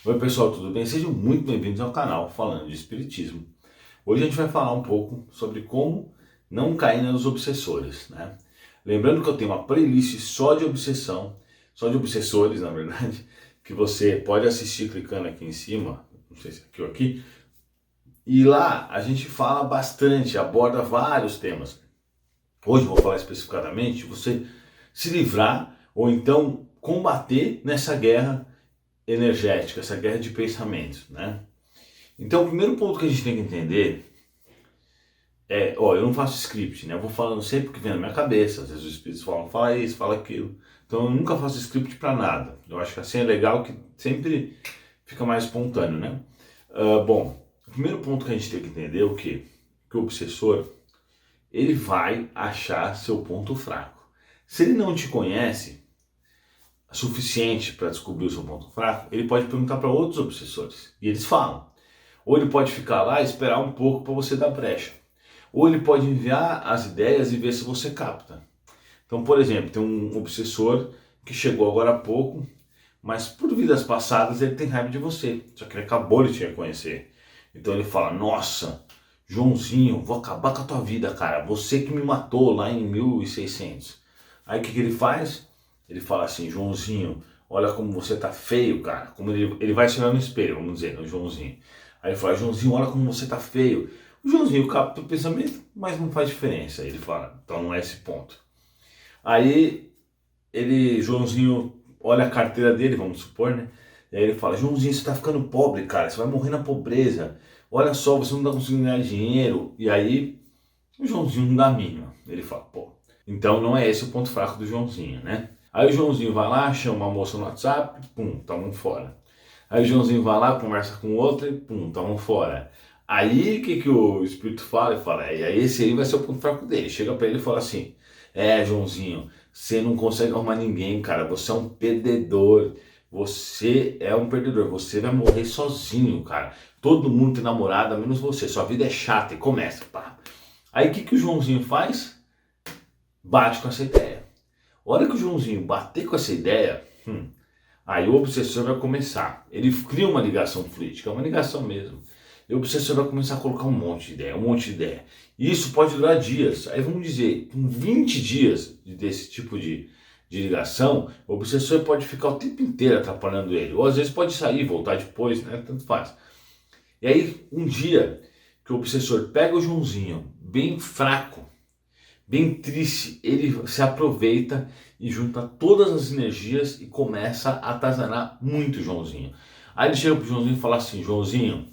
Oi pessoal, tudo bem? Sejam muito bem-vindos ao canal Falando de Espiritismo. Hoje a gente vai falar um pouco sobre como não cair nos obsessores, né? Lembrando que eu tenho uma playlist só de obsessão, só de obsessores, na verdade, que você pode assistir clicando aqui em cima, não sei se é aqui ou aqui, e lá a gente fala bastante, aborda vários temas. Hoje eu vou falar especificadamente de você se livrar ou então combater nessa guerra energética, essa guerra de pensamentos, né? Então, o primeiro ponto que a gente tem que entender é, eu não faço script, né? Eu vou falando sempre o que vem na minha cabeça. Às vezes os espíritos falam, fala isso, fala aquilo. Então, eu nunca faço script para nada. Eu acho que assim é legal, que sempre fica mais espontâneo, né? Bom, o primeiro ponto que a gente tem que entender é o quê? Que o obsessor, ele vai achar seu ponto fraco. Se ele não te conhece suficiente para descobrir o seu ponto fraco, ele pode perguntar para outros obsessores e eles falam. Ou ele pode ficar lá e esperar um pouco para você dar brecha. Ou ele pode enviar as ideias e ver se você capta. Então, por exemplo, tem um obsessor que chegou agora há pouco, mas por vidas passadas ele tem raiva de você, só que ele acabou de te reconhecer. Então ele fala, nossa, Joãozinho, vou acabar com a tua vida, cara, você que me matou lá em 1600. Aí o que ele faz? Ele fala assim, Joãozinho, olha como você tá feio, cara. Como ele vai se olhar no espelho, vamos dizer, o Joãozinho. Aí ele fala, Joãozinho, olha como você tá feio. O Joãozinho capta o pensamento, mas não faz diferença. Aí ele fala, então não é esse ponto. Aí Joãozinho, olha a carteira dele, vamos supor, né? E aí ele fala, Joãozinho, você tá ficando pobre, cara, você vai morrer na pobreza. Olha só, você não tá conseguindo ganhar dinheiro. E aí o Joãozinho não dá a mínima. Ele fala, pô, então não é esse o ponto fraco do Joãozinho, né? Aí o Joãozinho vai lá, chama a moça no WhatsApp, pum, tá um fora. Aí o Joãozinho vai lá, conversa com outra e pum, tá um fora. Aí o que o espírito fala? Ele fala, esse aí vai ser o ponto fraco dele. Chega pra ele e fala assim, Joãozinho, você não consegue arrumar ninguém, cara, você é um perdedor. Você é um perdedor, você vai morrer sozinho, cara. Todo mundo tem namorada, menos você, sua vida é chata e começa, pá. Aí o que o Joãozinho faz? Bate com essa ideia. A hora que o Joãozinho bater com essa ideia, aí o obsessor vai começar. Ele cria uma ligação fluídica, é uma ligação mesmo. E o obsessor vai começar a colocar um monte de ideia, um monte de ideia. E isso pode durar dias. Aí vamos dizer, com 20 dias desse tipo de ligação, o obsessor pode ficar o tempo inteiro atrapalhando ele. Ou às vezes pode sair, voltar depois, né? Tanto faz. E aí, um dia que o obsessor pega o Joãozinho, bem fraco, bem triste, ele se aproveita e junta todas as energias e começa a atazanar muito o Joãozinho. Aí ele chega pro Joãozinho e fala assim, Joãozinho,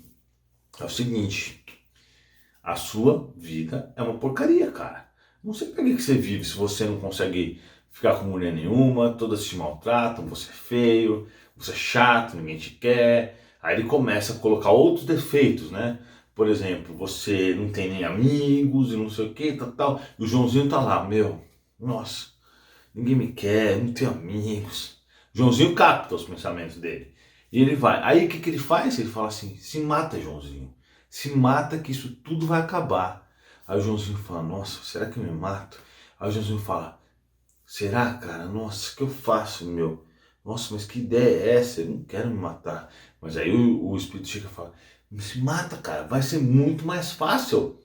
é o seguinte, a sua vida é uma porcaria, cara. Não sei pra que você vive se você não consegue ficar com mulher nenhuma, todas te maltratam, você é feio, você é chato, ninguém te quer. Aí ele começa a colocar outros defeitos, né? Por exemplo, você não tem nem amigos e não sei o que, tal. E o Joãozinho tá lá, nossa, ninguém me quer, não tenho amigos. O Joãozinho capta os pensamentos dele. E ele vai. Aí o que ele faz? Ele fala assim, se mata, Joãozinho. Se mata que isso tudo vai acabar. Aí o Joãozinho fala, nossa, será que eu me mato? Aí o Joãozinho fala, será, cara? Nossa, o que eu faço, meu? Nossa, mas que ideia é essa? Eu não quero me matar. Mas aí o espírito chega e fala, se mata, cara, vai ser muito mais fácil.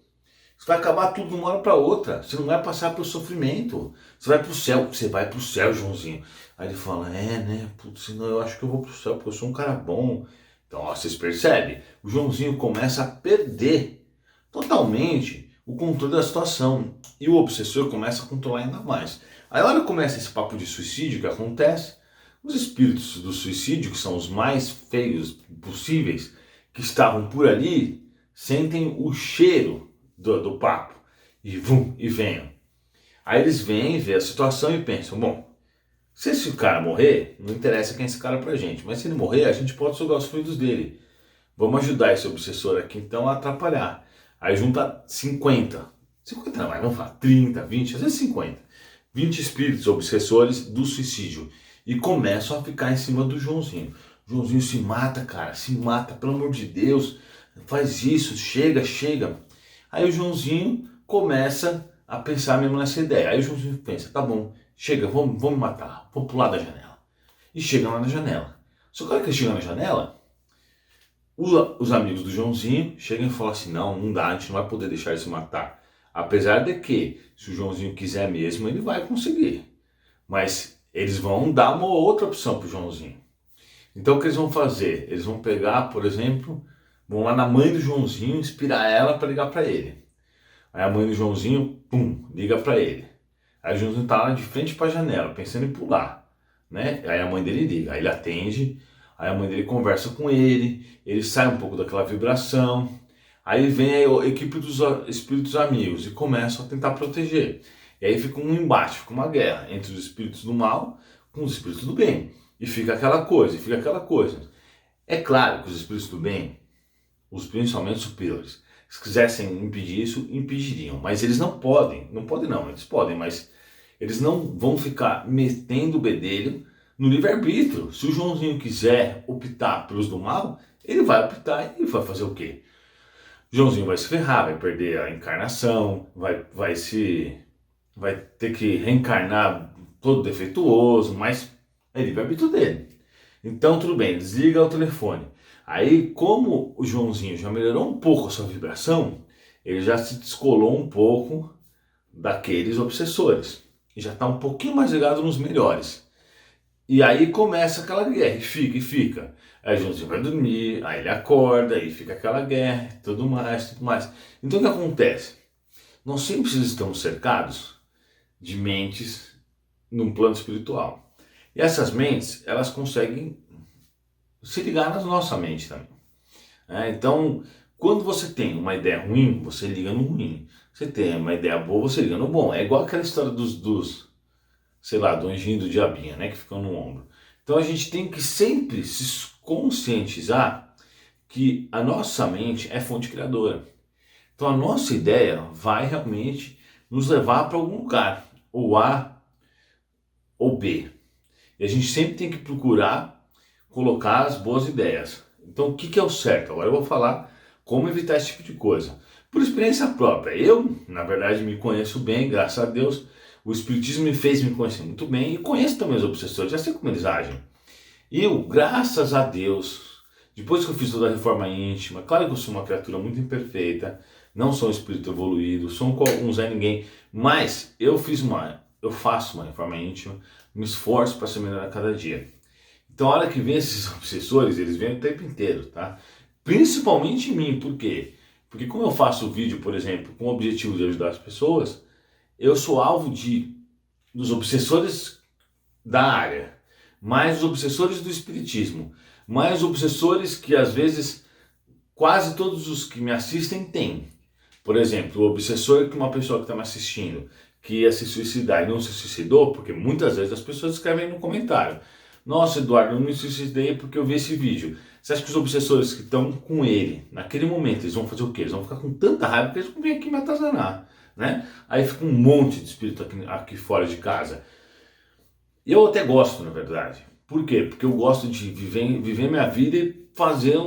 Você vai acabar tudo de uma hora para outra. Você não vai passar pelo sofrimento. Você vai pro céu. Você vai pro céu, Joãozinho. Aí ele fala, né? Putz, senão eu acho que eu vou pro céu, porque eu sou um cara bom. Então, ó, vocês percebem? O Joãozinho começa a perder totalmente o controle da situação. E o obsessor começa a controlar ainda mais. Aí a hora que começa esse papo de suicídio que acontece, os espíritos do suicídio, que são os mais feios possíveis, que estavam por ali, sentem o cheiro do papo e venham. Aí eles vêm, vê a situação e pensam, bom, se esse cara morrer, não interessa quem é esse cara pra gente, mas se ele morrer, a gente pode sugar os fluidos dele. Vamos ajudar esse obsessor aqui então a atrapalhar. Aí junta 50 não, vamos falar 30, 20, às vezes 50. 20 espíritos obsessores do suicídio e começam a ficar em cima do Joãozinho. O Joãozinho se mata, cara, se mata, pelo amor de Deus, faz isso, chega. Aí o Joãozinho começa a pensar mesmo nessa ideia. Aí o Joãozinho pensa, tá bom, chega, vamos me matar, vou pular da janela. E chega lá na janela. Só que a hora que ele chega na janela, Os amigos do Joãozinho chegam e falam assim, não dá, a gente não vai poder deixar ele se matar. Apesar de que, se o Joãozinho quiser mesmo, ele vai conseguir. Mas eles vão dar uma outra opção para o Joãozinho. Então o que eles vão fazer? Eles vão pegar, por exemplo, vão lá na mãe do Joãozinho, inspirar ela para ligar para ele. Aí a mãe do Joãozinho, liga para ele. Aí o Joãozinho tá lá de frente para a janela, pensando em pular, né? Aí a mãe dele liga, aí ele atende, aí a mãe dele conversa com ele sai um pouco daquela vibração, aí vem a equipe dos espíritos amigos e começam a tentar proteger. E aí fica um embate, fica uma guerra entre os espíritos do mal com os espíritos do bem. E fica aquela coisa, É claro que os espíritos do bem, os principalmente superiores, se quisessem impedir isso, impediriam. Mas eles não podem, eles podem, mas eles não vão ficar metendo o bedelho no livre-arbítrio. Se o Joãozinho quiser optar pelos do mal, ele vai optar e vai fazer o quê? O Joãozinho vai se ferrar, vai perder a encarnação, vai ter que reencarnar todo defeituoso, mas é livre-arbítrio dele. Então tudo bem, desliga o telefone. Aí, como o Joãozinho já melhorou um pouco a sua vibração, ele já se descolou um pouco daqueles obsessores. E já está um pouquinho mais ligado nos melhores. E aí começa aquela guerra, e fica. Aí o Joãozinho vai dormir, aí ele acorda, aí fica aquela guerra, tudo mais. Então o que acontece? Nós sempre estamos cercados de mentes num plano espiritual. E essas mentes, elas conseguem se ligar na nossa mente também. Então, quando você tem uma ideia ruim, você liga no ruim. Você tem uma ideia boa, você liga no bom. É igual aquela história do anjinho e do diabinho, né, que ficam no ombro. Então a gente tem que sempre se conscientizar que a nossa mente é fonte criadora. Então a nossa ideia vai realmente nos levar para algum lugar, ou A ou B. E a gente sempre tem que procurar colocar as boas ideias. Então o que é o certo? Agora eu vou falar como evitar esse tipo de coisa. Por experiência própria. Eu, na verdade, me conheço bem, graças a Deus. O Espiritismo me fez me conhecer muito bem e conheço também os obsessores, já sei como eles agem. Eu, graças a Deus, depois que eu fiz toda a reforma íntima, claro que eu sou uma criatura muito imperfeita, não sou um espírito evoluído, sou um Zé Ninguém, mas eu faço uma reforma íntima, me esforço para ser melhor a cada dia. Então a hora que vem esses obsessores, eles vêm o tempo inteiro, tá? Principalmente em mim, por quê? Porque como eu faço vídeo, por exemplo, com o objetivo de ajudar as pessoas, eu sou alvo dos obsessores da área, mais os obsessores do espiritismo, mais obsessores que às vezes quase todos os que me assistem têm. Por exemplo, o obsessor que uma pessoa que está me assistindo, que ia se suicidar e não se suicidou, porque muitas vezes as pessoas escrevem no comentário: nossa, Eduardo, eu não me suicidei porque eu vi esse vídeo. Você acha que os obsessores que estão com ele, naquele momento, eles vão fazer o quê? Eles vão ficar com tanta raiva que eles vão vir aqui me atazanar, né? Aí fica um monte de espírito aqui fora de casa. Eu até gosto, na verdade. Por quê? Porque eu gosto de viver minha vida e fazer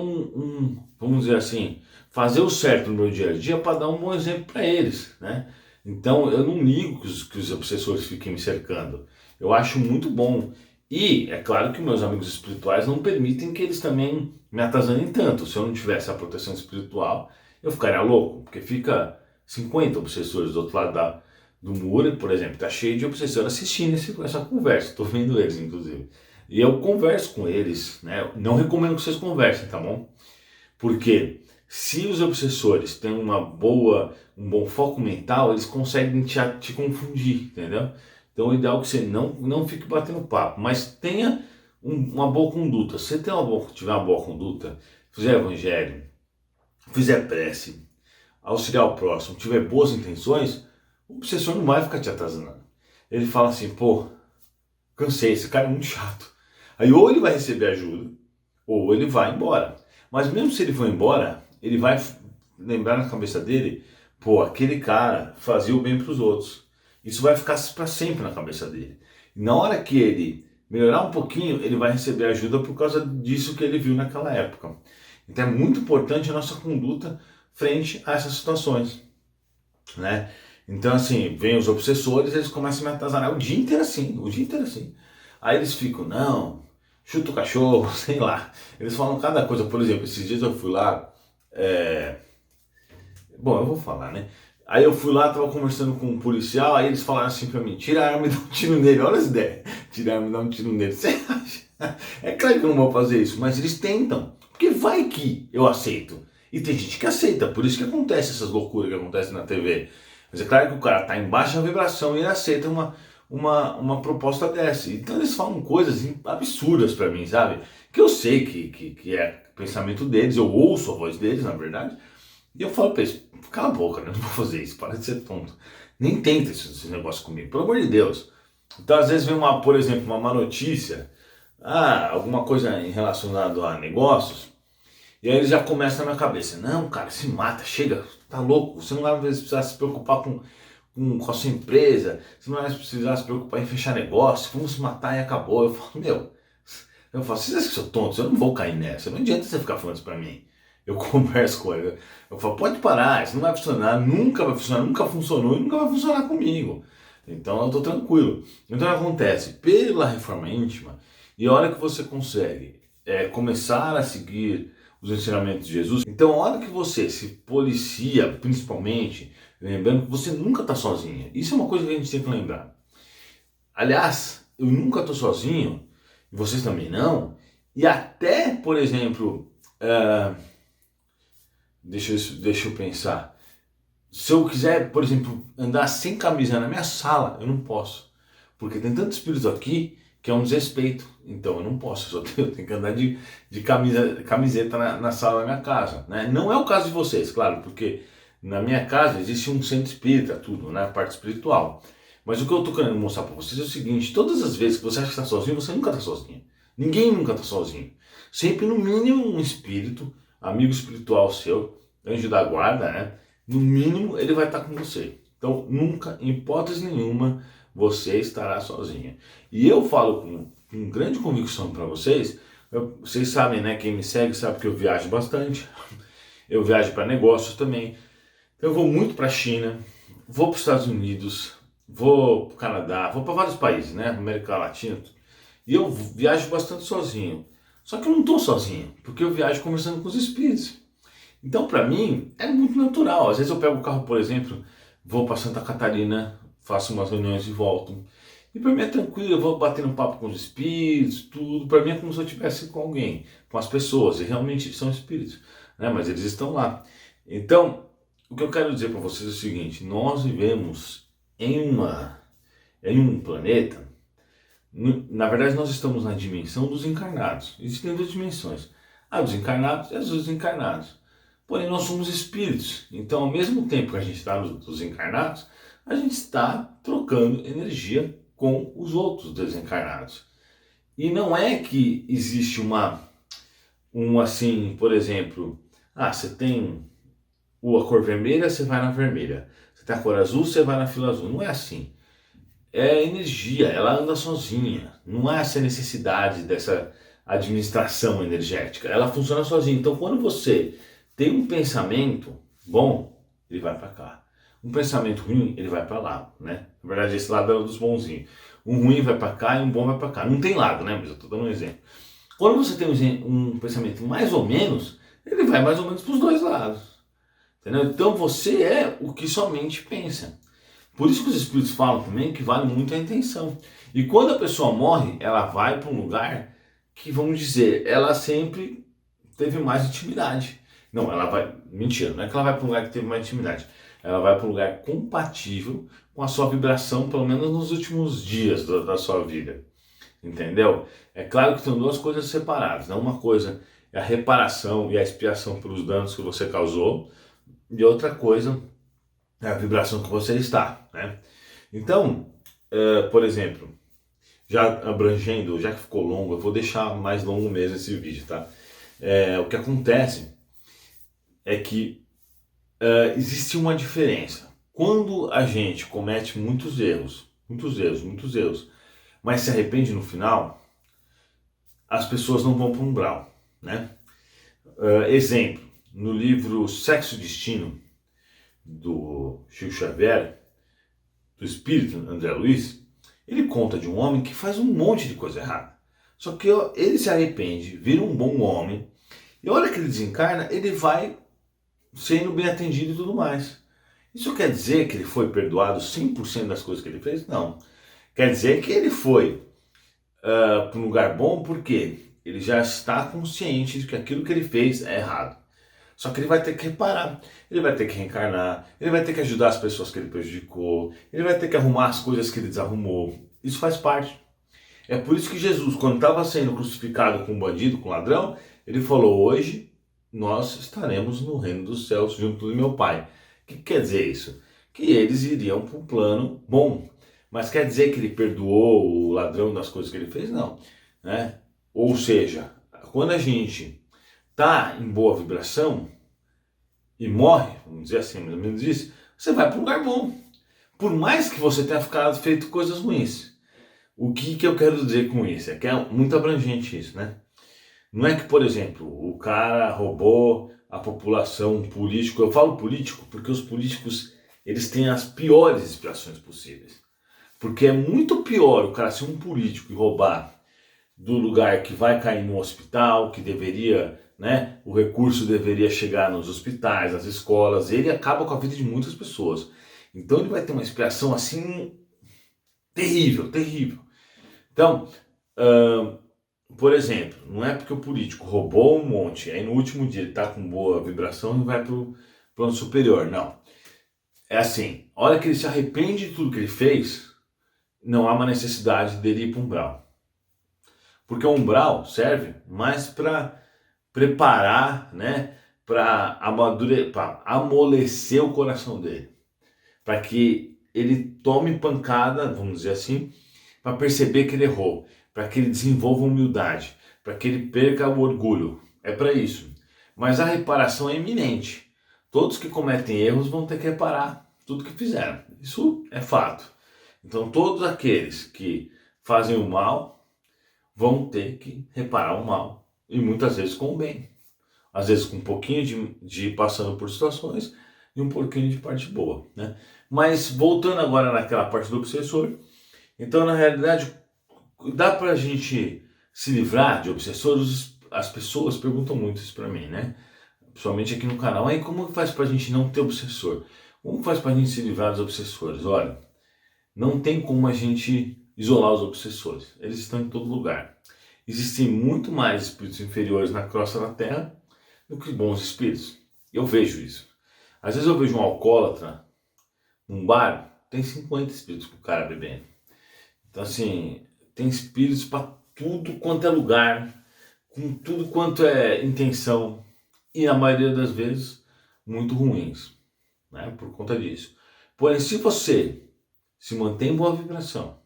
vamos dizer assim, fazer o certo no meu dia a dia para dar um bom exemplo para eles, né? Então eu não ligo que os obsessores fiquem me cercando. Eu acho muito bom. E é claro que meus amigos espirituais não permitem que eles também me atazanem tanto. Se eu não tivesse a proteção espiritual, eu ficaria louco, porque fica 50 obsessores do outro lado do muro, por exemplo, tá cheio de obsessores assistindo essa conversa. Estou vendo eles, inclusive. E eu converso com eles, né? Não recomendo que vocês conversem, tá bom? Porque se os obsessores têm um bom foco mental, eles conseguem te confundir, entendeu? Então o ideal é que você não fique batendo papo, mas tenha uma boa conduta. Se você tiver uma boa conduta, fizer evangelho, fizer prece, auxiliar o próximo, tiver boas intenções, o obsessor não vai ficar te atazanando. Ele fala assim: pô, cansei, esse cara é muito chato. Aí ou ele vai receber ajuda, ou ele vai embora. Mas mesmo se ele for embora, ele vai lembrar na cabeça dele: pô, aquele cara fazia o bem para os outros. Isso vai ficar para sempre na cabeça dele. E na hora que ele melhorar um pouquinho, ele vai receber ajuda por causa disso que ele viu naquela época. Então é muito importante a nossa conduta frente a essas situações, né? Então assim, vem os obsessores, eles começam a me atazanar o dia inteiro assim. Aí eles ficam: não, chuta o cachorro, sei lá. Eles falam cada coisa. Por exemplo, esses dias eu fui lá, bom, eu vou falar, né? Aí eu fui lá, tava conversando com um policial, aí eles falaram assim pra mim, tira a arma e dá um tiro nele, olha as ideias. Tira a arma e dá um tiro nele. Você acha? É claro que eu não vou fazer isso, mas eles tentam. Porque vai que eu aceito. E tem gente que aceita, por isso que acontece essas loucuras que acontecem na TV. Mas é claro que o cara tá em baixa vibração e ele aceita uma proposta dessa. Então eles falam coisas absurdas pra mim, sabe? Que eu sei que é pensamento deles, eu ouço a voz deles, na verdade. E eu falo pra eles, cala a boca, né? Não vou fazer isso, para de ser tonto. Nem tenta esse negócio comigo, pelo amor de Deus. Então às vezes vem por exemplo, uma má notícia, alguma coisa relacionada a negócios, e aí eles já começam na minha cabeça, não, cara, se mata, chega, tá louco, você não vai precisar se preocupar com a sua empresa, você não vai precisar se preocupar em fechar negócio, vamos se matar e acabou. Eu falo, vocês acham que eu sou tonto? Eu não vou cair nessa, não adianta você ficar falando isso pra mim. Eu converso com ele, eu falo, pode parar, isso não vai funcionar, nunca vai funcionar, nunca funcionou e nunca vai funcionar comigo. Então eu tô tranquilo. Então acontece, pela reforma íntima, e a hora que você consegue começar a seguir os ensinamentos de Jesus, então a hora que você se policia, principalmente, lembrando que você nunca está sozinha. Isso é uma coisa que a gente tem que lembrar. Aliás, eu nunca estou sozinho, e vocês também não, e até, por exemplo, deixa eu pensar. Se eu quiser, por exemplo, andar sem camisa na minha sala, eu não posso. Porque tem tanto espírito aqui que é um desrespeito. Então eu não posso, eu tenho que andar de camiseta na sala da minha casa. Né? Não é o caso de vocês, claro, porque na minha casa existe um centro espírita, tudo, né? A parte espiritual. Mas o que eu estou querendo mostrar para vocês é o seguinte, todas as vezes que você acha que está sozinho, você nunca está sozinho. Ninguém nunca está sozinho. Sempre no mínimo um espírito, amigo espiritual seu, anjo da guarda, né? No mínimo ele vai estar com você. Então nunca, em hipótese nenhuma, você estará sozinha. E eu falo com grande convicção para vocês, vocês sabem, né? Quem me segue sabe que eu viajo bastante. Eu viajo para negócios também. Então, eu vou muito para a China, vou para os Estados Unidos, vou para o Canadá, vou para vários países, né? América Latina. E eu viajo bastante sozinho. Só que eu não estou sozinho, porque eu viajo conversando com os espíritos. Então, para mim, é muito natural. Às vezes eu pego o carro, por exemplo, vou para Santa Catarina, faço umas reuniões e volto. E para mim é tranquilo, eu vou batendo papo com os espíritos, tudo. Para mim é como se eu estivesse com alguém, com as pessoas. E realmente são espíritos, né? Mas eles estão lá. Então, o que eu quero dizer para vocês é o seguinte: nós vivemos em um planeta. Na verdade, nós estamos na dimensão dos encarnados. Existem duas dimensões: a dos encarnados e a dos desencarnados. Porém, nós somos espíritos. Então, ao mesmo tempo que a gente está nos encarnados, a gente está trocando energia com os outros desencarnados. E não é que existe assim, por exemplo, você tem a cor vermelha, você vai na vermelha. Você tem a cor azul, você vai na fila azul. Não é assim. É energia, ela anda sozinha. Não há essa necessidade dessa administração energética. Ela funciona sozinha. Então, quando você tem um pensamento bom, ele vai para cá. Um pensamento ruim, ele vai para lá, né? Na verdade, esse lado é o dos bonzinhos. Um ruim vai para cá e um bom vai para cá. Não tem lado, né? Mas eu estou dando um exemplo. Quando você tem um pensamento mais ou menos, ele vai mais ou menos para os dois lados. Entendeu? Então você é o que somente pensa. Por isso que os espíritos falam também que vale muito a intenção. E quando a pessoa morre, ela vai para um lugar que, vamos dizer, ela sempre teve mais intimidade. Não, ela vai... Mentira, não é que ela vai para um lugar que teve mais intimidade. Ela vai para um lugar compatível com a sua vibração, pelo menos nos últimos dias da sua vida. Entendeu? É claro que são duas coisas separadas. Né? Uma coisa é a reparação e a expiação pelos danos que você causou. E outra coisa é a vibração que você está. Né? Então, por exemplo, já abrangendo, já que ficou longo, eu vou deixar mais longo mesmo esse vídeo, tá? O que acontece é que existe uma diferença. Quando a gente comete muitos erros, mas se arrepende no final, as pessoas não vão para um umbral, né? Exemplo, no livro Sexo e Destino, do Chico Xavier, do espírito André Luiz, ele conta de um homem que faz um monte de coisa errada. Só que ó, ele se arrepende, vira um bom homem, e a hora que ele desencarna, ele vai sendo bem atendido e tudo mais. Isso quer dizer que ele foi perdoado 100% das coisas que ele fez? Não. Quer dizer que ele foi para um lugar bom porque ele já está consciente de que aquilo que ele fez é errado. Só que ele vai ter que reparar, ele vai ter que reencarnar, ele vai ter que ajudar as pessoas que ele prejudicou, ele vai ter que arrumar as coisas que ele desarrumou. Isso faz parte. É por isso que Jesus, quando estava sendo crucificado com um bandido, com um ladrão, ele falou: hoje nós estaremos no reino dos céus junto do meu Pai. O que quer dizer isso? Que eles iriam para um plano bom. Mas quer dizer que ele perdoou o ladrão das coisas que ele fez? Não. Né? Ou seja, quando a gente está em boa vibração e morre, vamos dizer assim, mais ou menos isso, você vai para um lugar bom. Por mais que você tenha feito coisas ruins. O que eu quero dizer com isso? É que é muito abrangente isso, né? Não é que, por exemplo, o cara roubou a população, um político. Eu falo político porque os políticos, eles têm as piores expiações possíveis. Porque é muito pior o cara ser um político e roubar do lugar que vai cair no hospital, que deveria, né, o recurso deveria chegar nos hospitais, nas escolas. Ele acaba com a vida de muitas pessoas. Então ele vai ter uma expiação assim terrível, terrível. Então, por exemplo, não é porque o político roubou um monte, aí no último dia ele está com boa vibração e vai para o plano superior. Não. É assim, a hora que ele se arrepende de tudo que ele fez, não há uma necessidade dele ir para o umbral. Porque o umbral serve mais para preparar, né, para amolecer o coração dele. Para que ele tome pancada, vamos dizer assim, para perceber que ele errou, para que ele desenvolva humildade, para que ele perca o orgulho. É para isso. Mas a reparação é iminente. Todos que cometem erros vão ter que reparar tudo que fizeram. Isso é fato. Então todos aqueles que fazem o mal vão ter que reparar o mal. E muitas vezes com o bem. Às vezes com um pouquinho de passando por situações e um pouquinho de parte boa, né? Mas voltando agora naquela parte do obsessor, então na realidade dá pra gente se livrar de obsessores? As pessoas perguntam muito isso pra mim, né? Principalmente aqui no canal. Aí como faz pra gente não ter obsessor? Como faz pra gente se livrar dos obsessores? Olha, não tem como a gente isolar os obsessores. Eles estão em todo lugar. Existem muito mais espíritos inferiores na crosta da terra do que bons espíritos. Eu vejo isso. Às vezes eu vejo um alcoólatra num bar, tem 50 espíritos com o cara bebendo. Então assim, tem espíritos para tudo quanto é lugar, com tudo quanto é intenção, e na maioria das vezes muito ruins, né, por conta disso. Porém, se você se mantém em boa vibração,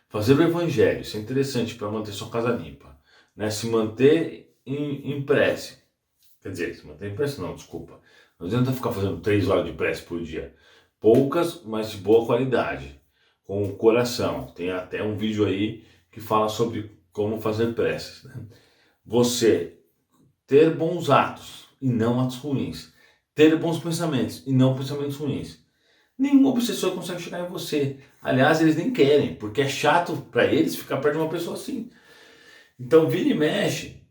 fazer o evangelho, isso é interessante para manter sua casa limpa, né, se manter em prece, quer dizer, se manter em prece não, desculpa, não adianta ficar fazendo 3 horas de prece por dia, poucas, mas de boa qualidade, com o coração. Tem até um vídeo aí que fala sobre como fazer preces, né? Você ter bons atos e não atos ruins, ter bons pensamentos e não pensamentos ruins. Nenhum obsessor consegue chegar em você. Aliás, eles nem querem, porque é chato para eles ficar perto de uma pessoa assim. Então, vira e mexe,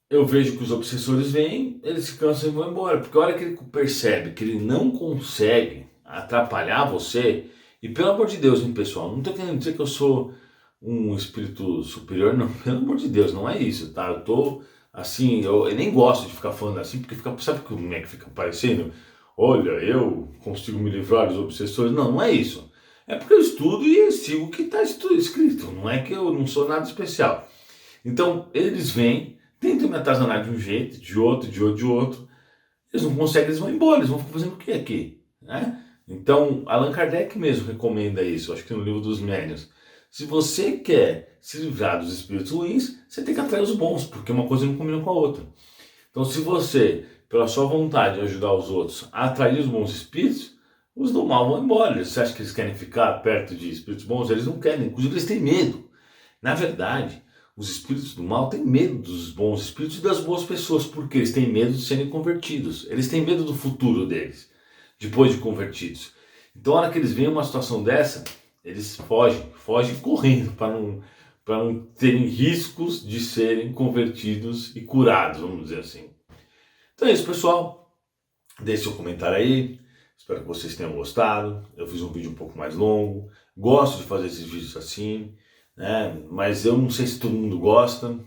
eu vejo que os obsessores vêm, eles se cansam e vão embora. Porque a hora que ele percebe que ele não consegue atrapalhar você, e pelo amor de Deus, hein, pessoal, não estou querendo dizer que eu sou um espírito superior, não, pelo amor de Deus, não é isso, tá? Eu tô assim, eu nem gosto de ficar falando assim, porque fica, sabe como é que fica parecendo? Olha, eu consigo me livrar dos obsessores. Não, não é isso. É porque eu estudo e eu sigo o que está escrito. Não é que eu não sou nada especial. Então, eles vêm, tentam me atazanar de um jeito, de outro, de outro, de outro. Eles não conseguem, eles vão embora. Eles vão ficar fazendo o que aqui? Né? Então, Allan Kardec mesmo recomenda isso, acho que no livro dos Médiuns. Se você quer se livrar dos espíritos ruins, você tem que atrair os bons, porque uma coisa não combina com a outra. Então, se você, pela sua vontade de ajudar os outros a atrair os bons espíritos, os do mal vão embora. Você acha que eles querem ficar perto de espíritos bons? Eles não querem, inclusive eles têm medo. Na verdade, os espíritos do mal têm medo dos bons espíritos e das boas pessoas, porque eles têm medo de serem convertidos. Eles têm medo do futuro deles, depois de convertidos. Então, na hora que eles veem uma situação dessa, eles fogem correndo para não terem riscos de serem convertidos e curados, vamos dizer assim. Então é isso, pessoal. Deixe seu comentário aí. Espero que vocês tenham gostado. Eu fiz um vídeo um pouco mais longo. Gosto de fazer esses vídeos assim, né? Mas eu não sei se todo mundo gosta.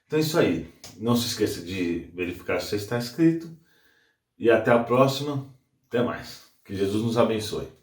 Então é isso aí. Não se esqueça de verificar se você está inscrito. E até a próxima. Até mais. Que Jesus nos abençoe.